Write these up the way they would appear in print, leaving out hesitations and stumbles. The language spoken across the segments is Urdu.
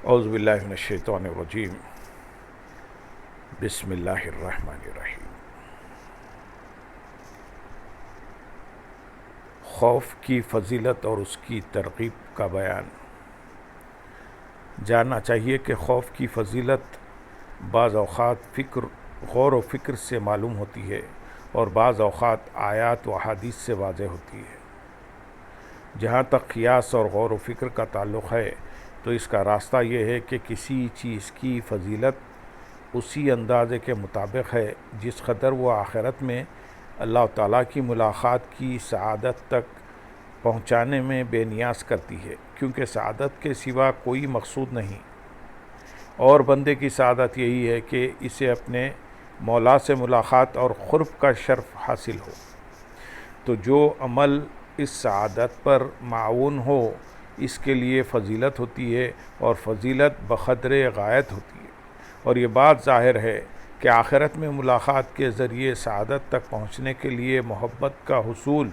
اعوذ باللہ من الشیطان الرجیم بسم اللہ الرحمن الرحیم۔ خوف کی فضیلت اور اس کی ترغیب کا بیان۔ جاننا چاہیے کہ خوف کی فضیلت بعض اوقات غور و فکر سے معلوم ہوتی ہے اور بعض اوقات آیات و احادیث سے واضح ہوتی ہے۔ جہاں تک قیاس اور غور و فکر کا تعلق ہے تو اس کا راستہ یہ ہے کہ کسی چیز کی فضیلت اسی اندازے کے مطابق ہے جس قدر وہ آخرت میں اللہ تعالیٰ کی ملاقات کی سعادت تک پہنچانے میں بے نیاز کرتی ہے، کیونکہ سعادت کے سوا کوئی مقصود نہیں، اور بندے کی سعادت یہی ہے کہ اسے اپنے مولا سے ملاقات اور قرب کا شرف حاصل ہو۔ تو جو عمل اس سعادت پر معاون ہو اس کے لیے فضیلت ہوتی ہے، اور فضیلت بقدر غایت ہوتی ہے، اور یہ بات ظاہر ہے کہ آخرت میں ملاقات کے ذریعے سعادت تک پہنچنے کے لیے محبت کا حصول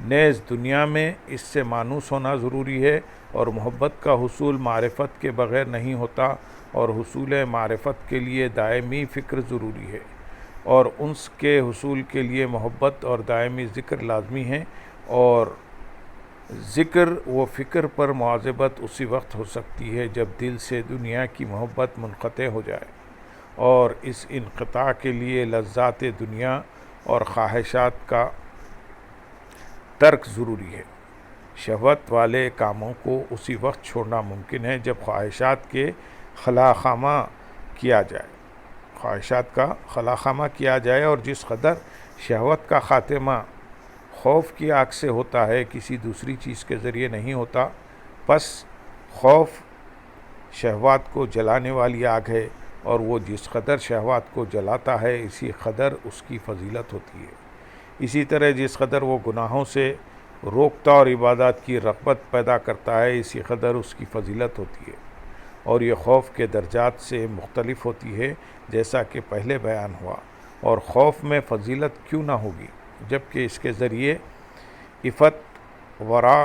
نیز دنیا میں اس سے مانوس ہونا ضروری ہے، اور محبت کا حصول معرفت کے بغیر نہیں ہوتا، اور حصول معرفت کے لیے دائمی فکر ضروری ہے، اور انس کے حصول کے لیے محبت اور دائمی ذکر لازمی ہے، اور ذکر و فکر پر مواظبت اسی وقت ہو سکتی ہے جب دل سے دنیا کی محبت منقطع ہو جائے، اور اس انقطاع کے لیے لذات دنیا اور خواہشات کا ترک ضروری ہے۔ شہوت والے کاموں کو اسی وقت چھوڑنا ممکن ہے جب خواہشات کے خلاخامہ کیا جائے، اور جس قدر شہوت کا خاتمہ خوف کی آگ سے ہوتا ہے کسی دوسری چیز کے ذریعے نہیں ہوتا، پس خوف شہوات کو جلانے والی آگ ہے، اور وہ جس قدر شہوات کو جلاتا ہے اسی قدر اس کی فضیلت ہوتی ہے۔ اسی طرح جس قدر وہ گناہوں سے روکتا اور عبادات کی رغبت پیدا کرتا ہے اسی قدر اس کی فضیلت ہوتی ہے، اور یہ خوف کے درجات سے مختلف ہوتی ہے جیسا کہ پہلے بیان ہوا۔ اور خوف میں فضیلت کیوں نہ ہوگی جبکہ اس کے ذریعے عفت، ورع،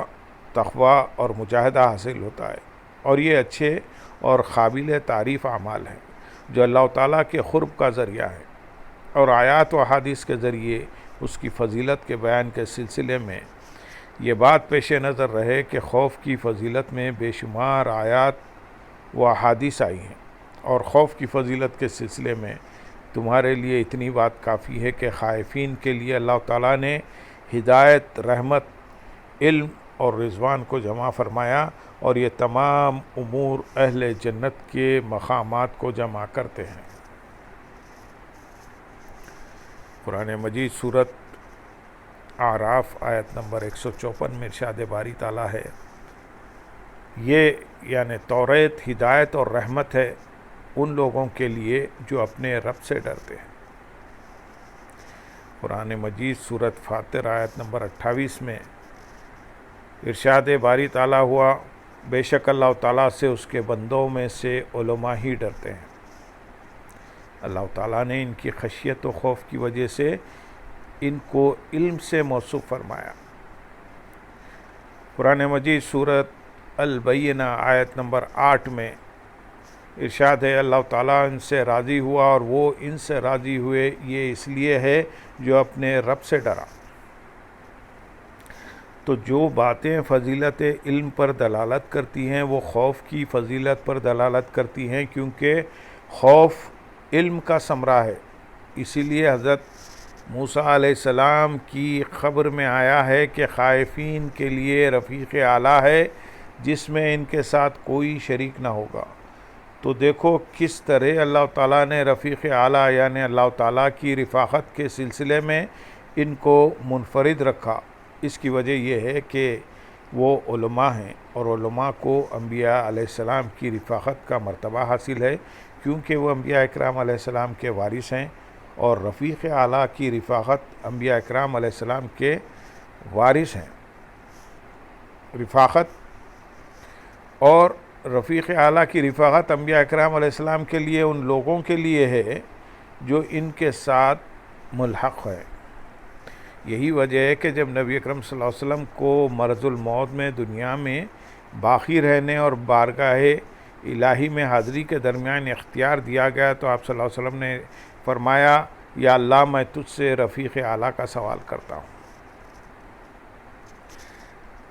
تقوی اور مجاہدہ حاصل ہوتا ہے، اور یہ اچھے اور قابل تعریف اعمال ہیں جو اللہ تعالیٰ کے قرب کا ذریعہ ہے۔ اور آیات و احادیث کے ذریعے اس کی فضیلت کے بیان کے سلسلے میں یہ بات پیش نظر رہے کہ خوف کی فضیلت میں بے شمار آیات و احادیث آئی ہیں، اور خوف کی فضیلت کے سلسلے میں تمہارے لیے اتنی بات کافی ہے کہ خائفین کے لیے اللہ تعالیٰ نے ہدایت، رحمت، علم اور رضوان کو جمع فرمایا، اور یہ تمام امور اہل جنت کے مقامات کو جمع کرتے ہیں۔ قرآن مجید سورت اعراف آیت نمبر 154 میں ارشاد باری تعالیٰ ہے، یہ یعنی توریت ہدایت اور رحمت ہے ان لوگوں کے لیے جو اپنے رب سے ڈرتے ہیں۔ قرآن مجید سورت فاطر آیت نمبر 28 میں ارشاد باری تعالیٰ ہوا، بے شک اللہ تعالیٰ سے اس کے بندوں میں سے علماء ہی ڈرتے ہیں۔ اللہ تعالیٰ نے ان کی خشیت و خوف کی وجہ سے ان کو علم سے موصوف فرمایا۔ قرآن مجید سورت البینہ آیت نمبر 8 میں ارشاد ہے، اللہ تعالیٰ ان سے راضی ہوا اور وہ ان سے راضی ہوئے، یہ اس لیے ہے جو اپنے رب سے ڈرا۔ تو جو باتیں فضیلت علم پر دلالت کرتی ہیں وہ خوف کی فضیلت پر دلالت کرتی ہیں، کیونکہ خوف علم کا ثمرہ ہے۔ اسی لیے حضرت موسیٰ علیہ السلام کی خبر میں آیا ہے کہ خائفین کے لیے رفیق اعلیٰ ہے جس میں ان کے ساتھ کوئی شریک نہ ہوگا۔ تو دیکھو کس طرح اللہ تعالیٰ نے رفیق اعلیٰ یعنی اللہ تعالیٰ کی رفاقت کے سلسلے میں ان کو منفرد رکھا۔ اس کی وجہ یہ ہے کہ وہ علماء ہیں، اور علماء کو انبیاء علیہ السلام کی رفاقت کا مرتبہ حاصل ہے، کیونکہ وہ انبیاء اکرام علیہ السلام کے وارث ہیں، اور رفیق اعلیٰ کی رفاقت انبیاء اکرام علیہ السلام کے وارث ہیں۔ اور رفیق اعلیٰ کی رفاقت انبیاء اکرام علیہ السلام کے لیے ان لوگوں کے لیے ہے جو ان کے ساتھ ملحق ہے۔ یہی وجہ ہے کہ جب نبی اکرم صلی اللہ علیہ وسلم کو مرض الموت میں دنیا میں باقی رہنے اور بارگاہ الہی میں حاضری کے درمیان اختیار دیا گیا تو آپ صلی اللہ علیہ وسلم نے فرمایا یا اللہ میں تجھ سے رفیق اعلیٰ کا سوال کرتا ہوں۔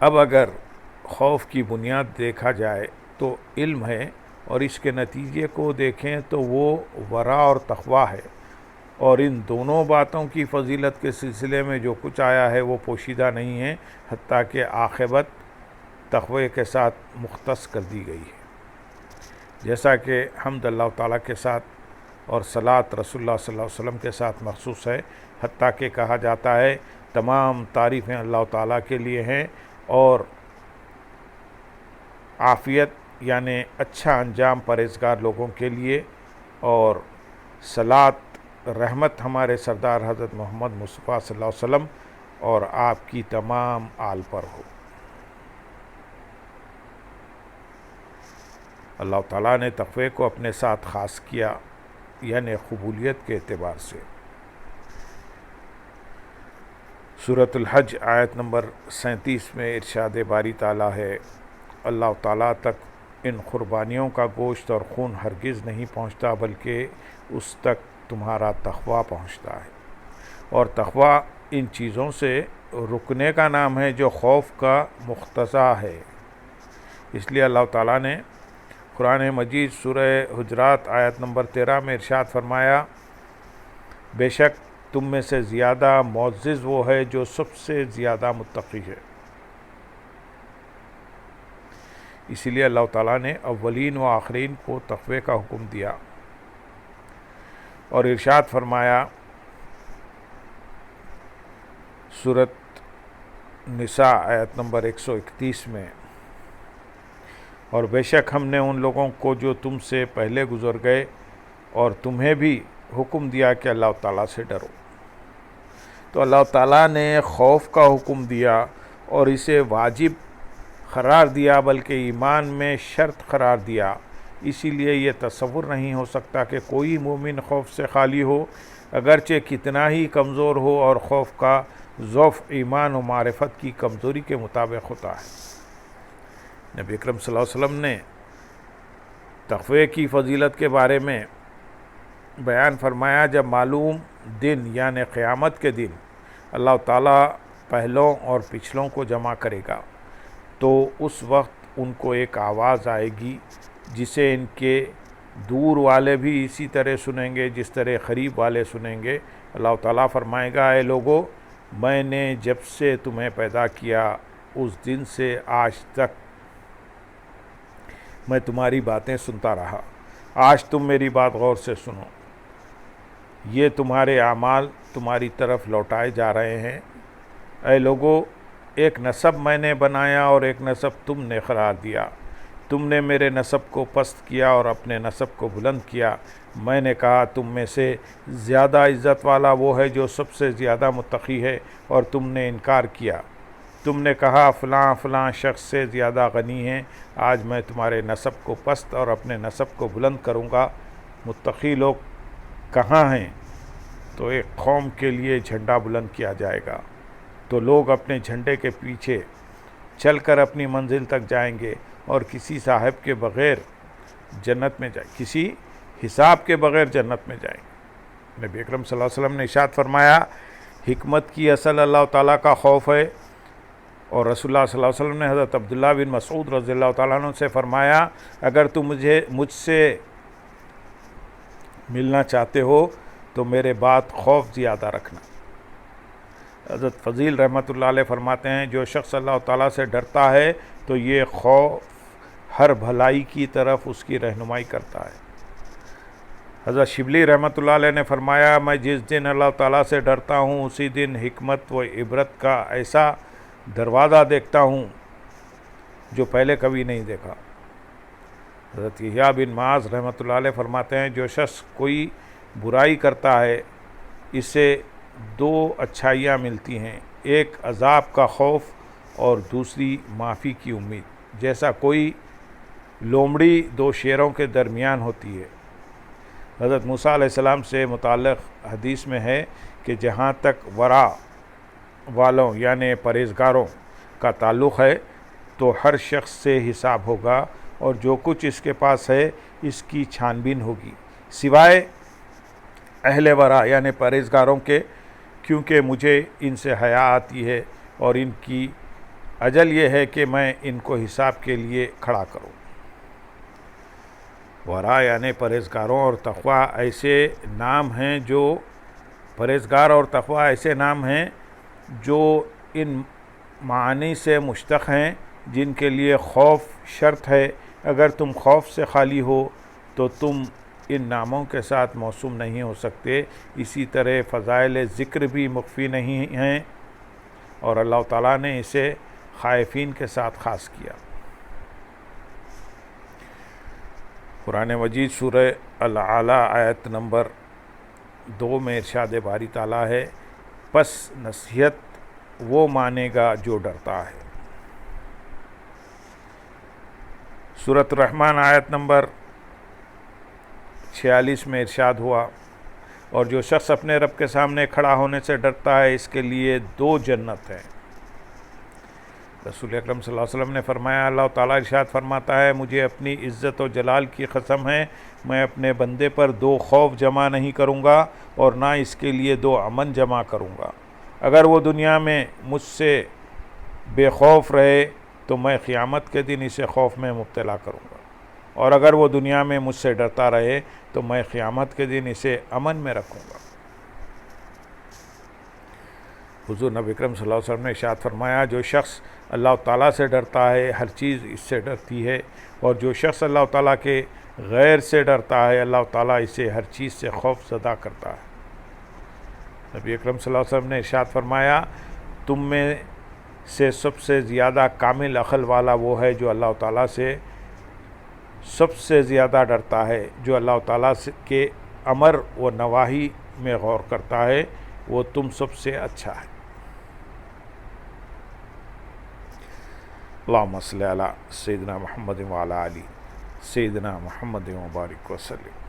اب اگر خوف کی بنیاد دیکھا جائے تو علم ہے، اور اس کے نتیجے کو دیکھیں تو وہ ورع اور تقویٰ ہے، اور ان دونوں باتوں کی فضیلت کے سلسلے میں جو کچھ آیا ہے وہ پوشیدہ نہیں ہے، حتیٰ کہ عاقبت تقوی کے ساتھ مختص کر دی گئی ہے، جیسا کہ حمد اللہ تعالیٰ کے ساتھ اور صلاۃ رسول اللہ صلی اللہ علیہ وسلم کے ساتھ مخصوص ہے، حتیٰ کہ کہا جاتا ہے تمام تعریفیں اللہ تعالیٰ کے لیے ہیں، اور عافیت یعنی اچھا انجام پرہیزگار لوگوں کے لیے، اور صلاۃ رحمت ہمارے سردار حضرت محمد مصطفیٰ صلی اللہ علیہ وسلم اور آپ کی تمام آل پر ہو۔ اللہ تعالیٰ نے تقوی کو اپنے ساتھ خاص کیا، یعنی قبولیت کے اعتبار سے۔ سورۃ الحج آیت نمبر 37 میں ارشاد باری تعالیٰ ہے، اللہ تعالیٰ تک ان قربانیوں کا گوشت اور خون ہرگز نہیں پہنچتا، بلکہ اس تک تمہارا تقویٰ پہنچتا ہے، اور تقویٰ ان چیزوں سے رکنے کا نام ہے جو خوف کا مقتضا ہے۔ اس لیے اللہ تعالیٰ نے قرآن مجید سورہ حجرات آیت نمبر 13 میں ارشاد فرمایا، بے شک تم میں سے زیادہ معزز وہ ہے جو سب سے زیادہ متقی ہے۔ اسی لیے اللہ تعالیٰ نے اولین و آخرین کو تقوی کا حکم دیا، اور ارشاد فرمایا سورۃ نساء آیت نمبر 131 میں، اور بے شک ہم نے ان لوگوں کو جو تم سے پہلے گزر گئے اور تمہیں بھی حکم دیا کہ اللہ تعالیٰ سے ڈرو۔ تو اللہ تعالیٰ نے خوف کا حکم دیا اور اسے واجب قرار دیا، بلکہ ایمان میں شرط قرار دیا۔ اسی لیے یہ تصور نہیں ہو سکتا کہ کوئی مومن خوف سے خالی ہو، اگرچہ کتنا ہی کمزور ہو، اور خوف کا ضعف ایمان و معرفت کی کمزوری کے مطابق ہوتا ہے۔ نبی اکرم صلی اللہ علیہ وسلم نے تقوی کی فضیلت کے بارے میں بیان فرمایا، جب معلوم دن یعنی قیامت کے دن اللہ تعالیٰ پہلوں اور پچھلوں کو جمع کرے گا تو اس وقت ان کو ایک آواز آئے گی جسے ان کے دور والے بھی اسی طرح سنیں گے جس طرح قریب والے سنیں گے۔ اللہ تعالیٰ فرمائے گا، اے لوگو، میں نے جب سے تمہیں پیدا کیا اس دن سے آج تک میں تمہاری باتیں سنتا رہا، آج تم میری بات غور سے سنو، یہ تمہارے اعمال تمہاری طرف لوٹائے جا رہے ہیں۔ اے لوگو، ایک نسب میں نے بنایا اور ایک نسب تم نے قرار دیا، تم نے میرے نسب کو پست کیا اور اپنے نسب کو بلند کیا۔ میں نے کہا تم میں سے زیادہ عزت والا وہ ہے جو سب سے زیادہ متقی ہے، اور تم نے انکار کیا۔ تم نے کہا فلاں فلاں شخص سے زیادہ غنی ہیں، آج میں تمہارے نسب کو پست اور اپنے نسب کو بلند کروں گا۔ متقی لوگ کہاں ہیں؟ تو ایک قوم کے لیے جھنڈا بلند کیا جائے گا تو لوگ اپنے جھنڈے کے پیچھے چل کر اپنی منزل تک جائیں گے، اور کسی صاحب کے بغیر جنت میں جائیں، کسی حساب کے بغیر جنت میں جائیں گے۔ نبی اکرم صلی اللہ علیہ وسلم نے ارشاد فرمایا، حکمت کی اصل اللہ تعالیٰ کا خوف ہے، اور رسول اللہ صلی اللہ علیہ وسلم نے حضرت عبداللہ بن مسعود رضی اللہ تعالیٰ عنہ سے فرمایا، اگر تم مجھ سے ملنا چاہتے ہو تو میرے بعد خوف زیادہ رکھنا۔ حضرت فضیل رحمۃ اللہ علیہ فرماتے ہیں، جو شخص اللہ تعالیٰ سے ڈرتا ہے تو یہ خوف ہر بھلائی کی طرف اس کی رہنمائی کرتا ہے۔ حضرت شبلی رحمۃ اللہ علیہ نے فرمایا، میں جس دن اللہ تعالیٰ سے ڈرتا ہوں اسی دن حکمت و عبرت کا ایسا دروازہ دیکھتا ہوں جو پہلے کبھی نہیں دیکھا۔ حضرت یحییٰ بن معاذ رحمۃ اللہ علیہ فرماتے ہیں، جو شخص کوئی برائی کرتا ہے اسے دو اچھائیاں ملتی ہیں، ایک عذاب کا خوف اور دوسری معافی کی امید، جیسا کوئی لومڑی دو شیروں کے درمیان ہوتی ہے۔ حضرت موسیٰ علیہ السلام سے متعلق حدیث میں ہے کہ جہاں تک ورع والوں یعنی پرہیزگاروں کا تعلق ہے تو ہر شخص سے حساب ہوگا، اور جو کچھ اس کے پاس ہے اس کی چھان بین ہوگی، سوائے اہل ورع یعنی پرہیزگاروں کے، کیونکہ مجھے ان سے حیا آتی ہے اور ان کی اجل یہ ہے کہ میں ان کو حساب کے لیے کھڑا کروں۔ ورع یعنی پرہیزگاروں اور تقویٰ ایسے نام ہیں جو پرہیزگار اور تقویٰ ایسے نام ہیں جو ان معانی سے مشتق ہیں جن کے لیے خوف شرط ہے۔ اگر تم خوف سے خالی ہو تو تم ان ناموں کے ساتھ موسوم نہیں ہو سکتے۔ اسی طرح فضائل ذکر بھی مخفی نہیں ہیں اور اللہ تعالیٰ نے اسے خائفین کے ساتھ خاص کیا۔ قرآن مجید سورہ الاعلیٰ آیت نمبر 2 میں ارشاد باری تعالیٰ ہے، پس نصیحت وہ مانے گا جو ڈرتا ہے۔ سورۃ الرحمن آیت نمبر 46 میں ارشاد ہوا، اور جو شخص اپنے رب کے سامنے کھڑا ہونے سے ڈرتا ہے اس کے لیے 2 جنت ہیں۔ رسول اکرم صلی اللہ علیہ وسلم نے فرمایا، اللہ تعالیٰ ارشاد فرماتا ہے، مجھے اپنی عزت و جلال کی قسم ہے، میں اپنے بندے پر 2 خوف جمع نہیں کروں گا اور نہ اس کے لیے 2 امن جمع کروں گا۔ اگر وہ دنیا میں مجھ سے بے خوف رہے تو میں قیامت کے دن اسے خوف میں مبتلا کروں گا، اور اگر وہ دنیا میں مجھ سے ڈرتا رہے تو میں قیامت کے دن اسے امن میں رکھوں گا۔ حضور نبی اکرم صلی اللہ علیہ وسلم نے ارشاد فرمایا، جو شخص اللہ تعالیٰ سے ڈرتا ہے ہر چیز اس سے ڈرتی ہے، اور جو شخص اللہ تعالیٰ کے غیر سے ڈرتا ہے اللہ تعالیٰ اسے ہر چیز سے خوف زدہ کرتا ہے۔ نبی اکرم صلی اللہ علیہ وسلم نے ارشاد فرمایا، تم میں سے سب سے زیادہ کامل عقل والا وہ ہے جو اللہ تعالیٰ سے سب سے زیادہ ڈرتا ہے، جو اللہ تعالیٰ کے امر و نواہی میں غور کرتا ہے، وہ تم سب سے اچھا ہے۔ اللہم صلی علی سیدنا محمد وعلی آلہ سیدنا محمد وبارک وسلم۔